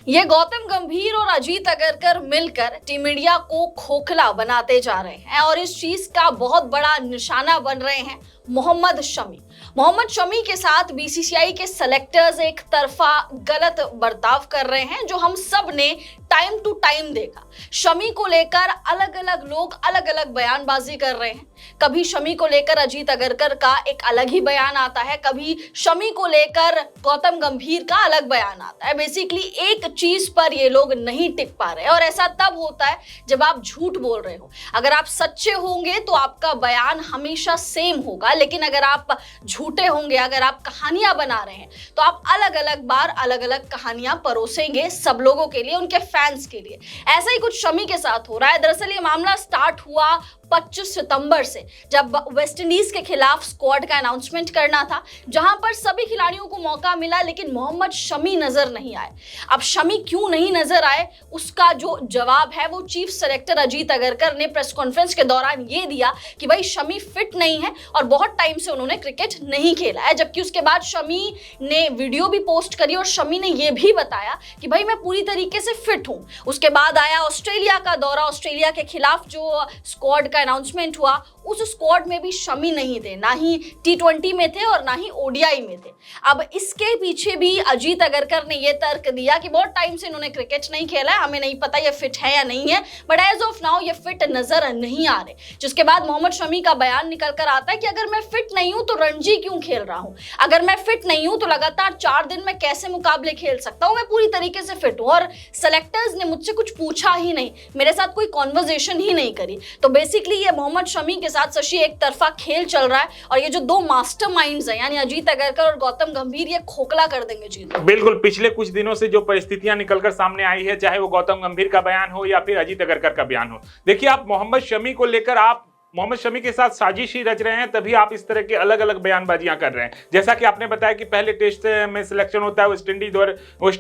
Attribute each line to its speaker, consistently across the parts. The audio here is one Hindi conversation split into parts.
Speaker 1: ये गौतम गंभीर और अजीत अगरकर मिलकर टीम इंडिया को खोखला बनाते जा रहे हैं और इस चीज का बहुत बड़ा निशाना बन रहे हैं मोहम्मद शमी। मोहम्मद शमी के साथ बीसीसीआई के सेलेक्टर्स एक तरफा गलत बर्ताव कर रहे हैं जो हम सब ने टाइम टू टाइम देखा। शमी को लेकर अलग अलग लोग अलग अलग बयानबाजी कर रहे हैं। कभी शमी को लेकर अजीत अगरकर का एक अलग ही बयान आता है, कभी शमी को लेकर गौतम गंभीर का अलग बयान आता है। बेसिकली एक चीज पर ये लोग नहीं टिक पा रहे और ऐसा तब होता है जब आप झूठ बोल रहे हो। अगर आप सच्चे होंगे तो आपका बयान हमेशा सेम होगा, लेकिन अगर आप झूठे होंगे, अगर आप कहानियां बना रहे हैं तो आप अलग अलग बार अलग अलग कहानियां परोसेंगे सब लोगों के लिए, उनके फैंस के लिए। ऐसा ही कुछ शमी के साथ हो रहा है। दरअसल ये मामला स्टार्ट हुआ 25 सितंबर से, जब वेस्टइंडीज के खिलाफ स्क्वाड का अनाउंसमेंट करना था, जहां पर सभी खिलाड़ियों को मौका मिला लेकिन मोहम्मद शमी नजर नहीं आए। अब शमी क्यों नहीं नजर आए, उसका जो जवाब है वो चीफ सेलेक्टर अजीत अगरकर ने प्रेस कॉन्फ्रेंस के दौरान ये दिया कि भाई शमी फिट नहीं है और बहुत टाइम से उन्होंने क्रिकेट नहीं खेला है। जबकि उसके बाद शमी ने वीडियो भी पोस्ट करी और शमी ने यह भी बताया कि भाई मैं पूरी तरीके से फिट हूं। उसके बाद आया ऑस्ट्रेलिया का दौरा। ऑस्ट्रेलिया के खिलाफ जो स्क्वाड का अनाउंसमेंट हुआ उस स्क्वाड में भी शमी नहीं थे, ना ही T20 में थे और ना ही ओडीआई में थे। अब इसके पीछे भी अजीत अगरकर ने यह तर्क दिया कि बहुत टाइम से इन्होंने क्रिकेट नहीं खेला है, हमें नहीं पता ये फिट है या नहीं है, बट एज ऑफ नाउ ये फिट नजर नहीं आ रहे। जिसके बाद मोहम्मद शमी का बयान निकल कर आता है कि अगर मैं फिट नहीं हूं तो रणजी क्यों खेल रहा हूं, अगर मैं फिट नहीं हूं तो लगातार 4 दिन में कैसे मुकाबले खेल सकता हूं, मैं पूरी तरीके से फिट हूं। और सेलेक्टर्स ने मुझसे कुछ पूछा ही नहीं, मेरे साथ कोई कॉन्वर्जेशन ही नहीं करी। तो बेसिकली ये मोहम्मद शमी के साथ शशि एक तरफा खेल चल रहा है और ये जो दो मास्टरमाइंड्स हैं यानी अजीत अगरकर और गौतम गंभीर, ये खोखला कर देंगे जीत।
Speaker 2: बिल्कुल, पिछले कुछ दिनों से जो परिस्थितियां निकलकर सामने आई है, चाहे वो गौतम गंभीर का बयान हो या फिर अजीत अगरकर का बयान हो, देखिए आप मोहम्मद शमी को लेकर आप मोहम्मद शमी के साथ साजिश ही रच रहे हैं, तभी आप इस तरह के अलग अलग बयानबाजियां कर रहे हैं। जैसा कि आपने बताया कि पहले टेस्ट में सिलेक्शन होता है वेस्ट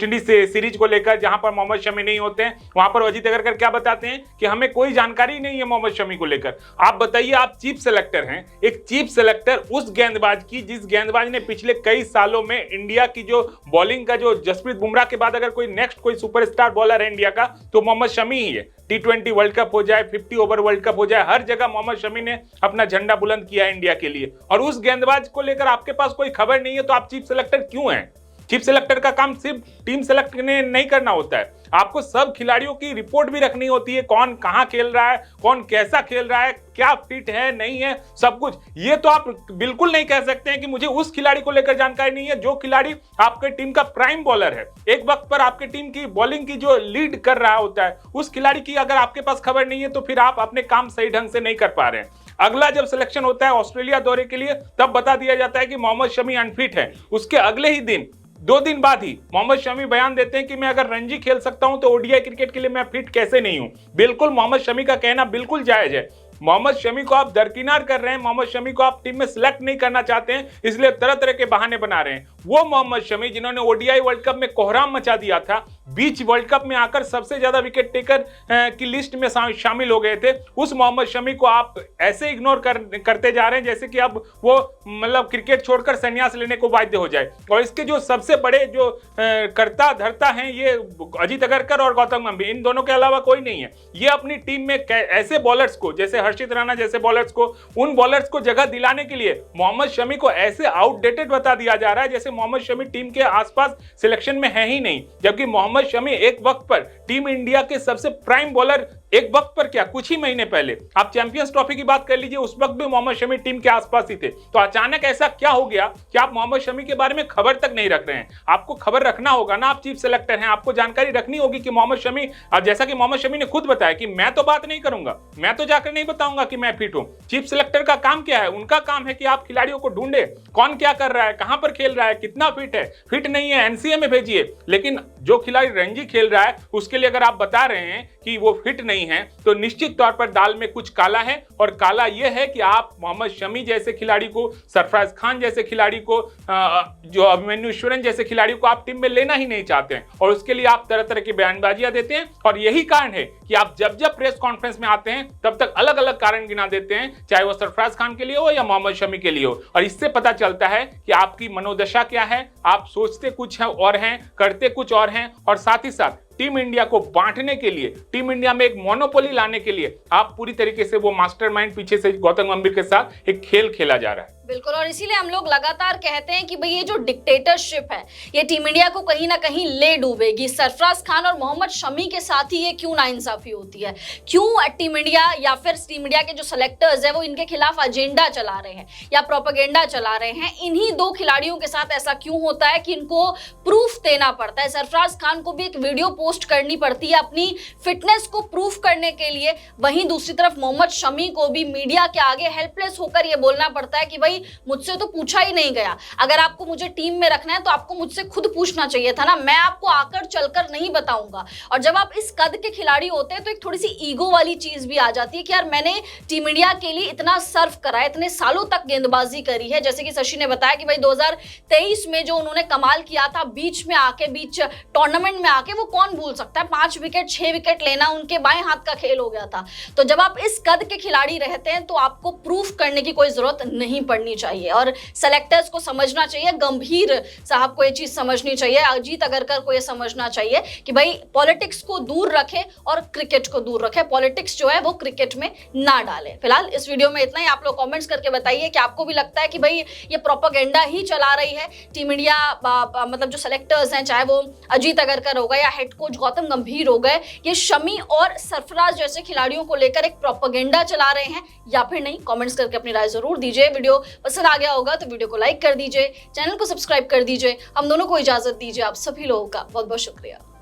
Speaker 2: इंडीज से सीरीज को लेकर, जहां पर मोहम्मद शमी नहीं होते हैं, वहां पर अजीत अगरकर क्या बताते हैं कि हमें कोई जानकारी नहीं है मोहम्मद शमी को लेकर। आप बताइए, आप चीफ सेलेक्टर हैं, एक चीफ सेलेक्टर उस गेंदबाज की जिस गेंदबाज ने पिछले कई सालों में इंडिया की जो बॉलिंग का, जो जसप्रीत बुमराह के बाद अगर कोई नेक्स्ट कोई सुपरस्टार बॉलर है इंडिया का तो मोहम्मद शमी ही है। T20 वर्ल्ड कप हो जाए, 50 ओवर वर्ल्ड कप हो जाए, हर जगह मोहम्मद शमी ने अपना झंडा बुलंद किया है इंडिया के लिए। और उस गेंदबाज को लेकर आपके पास कोई खबर नहीं है तो आप चीफ सेलेक्टर क्यों हैं? चीफ सेलेक्टर का काम सिर्फ टीम सेलेक्ट नहीं करना होता है, आपको सब खिलाड़ियों की रिपोर्ट भी रखनी होती है, कौन कहां खेल रहा है, कौन कैसा खेल रहा है, क्या फिट है नहीं है, सब कुछ। ये तो आप बिल्कुल नहीं कह सकते हैं कि मुझे उस खिलाड़ी को लेकर जानकारी नहीं है जो खिलाड़ी आपके टीम का प्राइम बॉलर है, एक वक्त पर आपके टीम की बॉलिंग की जो लीड कर रहा होता है, उस खिलाड़ी की अगर आपके पास खबर नहीं है तो फिर आप अपने काम सही ढंग से नहीं कर पा रहे हैं। अगला जब सिलेक्शन होता है ऑस्ट्रेलिया दौरे के लिए, तब बता दिया जाता है कि मोहम्मद शमी अनफिट है। उसके अगले ही दिन 2 दिन बाद ही मोहम्मद शमी बयान देते हैं कि मैं अगर रणजी खेल सकता हूं तो ओडीआई क्रिकेट के लिए मैं फिट कैसे नहीं हूं। बिल्कुल, मोहम्मद शमी का कहना बिल्कुल जायज है। मोहम्मद शमी को आप दरकिनार कर रहे हैं, मोहम्मद शमी को आप टीम में सिलेक्ट नहीं करना चाहते हैं, इसलिए तरह तरह के बहाने बना रहे हैं। वो मोहम्मद शमी जिन्होंने ओडीआई वर्ल्ड कप में कोहराम मचा दिया था, बीच वर्ल्ड कप में आकर सबसे ज्यादा विकेट टेकर की लिस्ट में शामिल हो गए थे, उस मोहम्मद शमी को आप ऐसे इग्नोर करते जा रहे हैं जैसे कि अब वो मतलब क्रिकेट छोड़कर संन्यास लेने को बाध्य हो जाए। और इसके जो सबसे बड़े जो कर्ता धर्ता हैं ये अजीत अगरकर और गौतम गंभीर, इन दोनों के अलावा कोई नहीं है। ये अपनी टीम में ऐसे बॉलर्स को, जैसे हर्षित राणा जैसे बॉलर्स को, उन बॉलर्स को जगह दिलाने के लिए मोहम्मद शमी को ऐसे आउटडेटेड बता दिया जा रहा है जैसे मोहम्मद शमी टीम के आसपास सिलेक्शन में है ही नहीं। जबकि मोहम्मद शमी एक वक्त पर टीम इंडिया के सबसे प्राइम बॉलर, एक वक्त पर क्या कुछ ही महीने पहले आप चैंपियंस ट्रॉफी की बात कर लीजिए, उस वक्त भी मोहम्मद शमी टीम के आसपास ही थे। तो अचानक ऐसा क्या हो गया कि आप मोहम्मद शमी के बारे में खबर तक नहीं रख रहे हैं? आपको खबर रखना होगा ना, आप चीफ सेलेक्टर हैं, आपको जानकारी रखनी होगी कि मोहम्मद शमी, जैसा कि मोहम्मद शमी ने खुद बताया कि मैं तो बात नहीं करूंगा, मैं तो जाकर नहीं बताऊंगा कि मैं फिट हूं। चीफ सेलेक्टर का काम क्या है? उनका काम है कि आप खिलाड़ियों को ढूंढे, कौन क्या कर रहा है, कहां पर खेल रहा है, कितना फिट है, फिट नहीं है एनसीए में भेजिए। लेकिन जो खिलाड़ी रणजी खेल रहा है उसके लिए अगर आप बता रहे हैं कि वो फिट नहीं नहीं है तो निश्चित तौर पर दाल में कुछ काला है। और काला यह है कि आप मोहम्मद शमी जैसे खिलाड़ी को, सरफराज खान जैसे खिलाड़ी को, जो अभिमन्यु ईश्वरन जैसे खिलाड़ी को आप टीम में लेना ही नहीं चाहते हैं, और उसके लिए आप तरह तरह की बयानबाजियां देते हैं। और यही कारण है कि आप जब जब प्रेस कॉन्फ्रेंस में आते हैं तब तक अलग अलग कारण गिना देते हैं, चाहे वो सरफराज खान के लिए हो या मोहम्मद शमी के लिए हो। और इससे पता चलता है कि आपकी मनोदशा क्या है, आप सोचते कुछ और हैं, करते कुछ और हैं, और साथ ही साथ टीम इंडिया को बांटने के लिए, टीम इंडिया में एक मोनोपोली लाने के लिए आप पूरी तरीके से वो मास्टरमाइंड पीछे से गौतम गंभीर के साथ एक खेल खेला जा रहा है।
Speaker 1: बिल्कुल, और इसीलिए हम लोग लगातार कहते हैं कि भाई ये जो डिक्टेटरशिप है ये टीम इंडिया को कहीं ना कहीं ले डूबेगी। सरफराज खान और मोहम्मद शमी के साथ ही ये क्यों नाइंसाफी होती है, क्यों टीम इंडिया या फिर टीम इंडिया के जो सेलेक्टर्स है वो इनके खिलाफ एजेंडा चला रहे हैं या प्रोपेगेंडा चला रहे हैं। इन्हीं दो खिलाड़ियों के साथ ऐसा क्यों होता है कि इनको प्रूफ देना पड़ता है। सरफराज खान को भी एक वीडियो पोस्ट करनी पड़ती है अपनी फिटनेस को प्रूफ करने के लिए, वहीं दूसरी तरफ मोहम्मद शमी को भी मीडिया के आगे हेल्पलेस होकर ये बोलना पड़ता है कि भाई मुझसे तो पूछा ही नहीं गया, अगर आपको मुझे टीम में रखना है तो आपको मुझसे खुद पूछना चाहिए था ना, मैं आपको आकर चलकर नहीं बताऊंगा। और जब आप इस कद के खिलाड़ी होते हैं तो एक थोड़ी सी ईगो वाली चीज भी आ जाती है कि यार मैंने टीम इंडिया के लिए इतना सर्व करा है, इतने सालों तक गेंदबाजी करी है। जैसे कि शशि ने बताया कि भाई 2023 में जो उन्होंने कमाल किया था बीच में आके, बीच टूर्नामेंट में आके, वो कौन भूल सकता है। 5 विकेट 6 विकेट लेना उनके बाएं हाथ का खेल हो गया था। तो जब आप इस कद के खिलाड़ी रहते हैं तो आपको प्रूफ करने की कोई जरूरत नहीं पड़नी चाहिए, और सेलेक्टर्स को समझना चाहिए, गंभीर साहब को ये चीज समझनी चाहिए, अजीत अगरकर को ये समझना चाहिए कि भाई पॉलिटिक्स को दूर रखे और क्रिकेट को दूर रखे, पॉलिटिक्स जो है वो क्रिकेट में ना डाले। फिलहाल इस वीडियो में इतना ही। आप लोग कमेंट्स करके बताइए कि आपको भी लगता है कि भाई ये प्रोपेगेंडा ही चला रही है टीम इंडिया, मतलब जो सेलेक्टर्स हैं, चाहे वो अजीत अगरकर हो गए या हेड कोच गौतम गंभीर हो गए, ये शमी और सरफराज जैसे खिलाड़ियों को लेकर एक प्रोपेगेंडा चला रहे हैं या फिर नहीं। कमेंट्स करके अपनी राय जरूर दीजिए। वीडियो पसंद आ गया होगा तो वीडियो को लाइक कर दीजिए, चैनल को सब्सक्राइब कर दीजिए। हम दोनों को इजाजत दीजिए। आप सभी लोगों का बहुत बहुत शुक्रिया।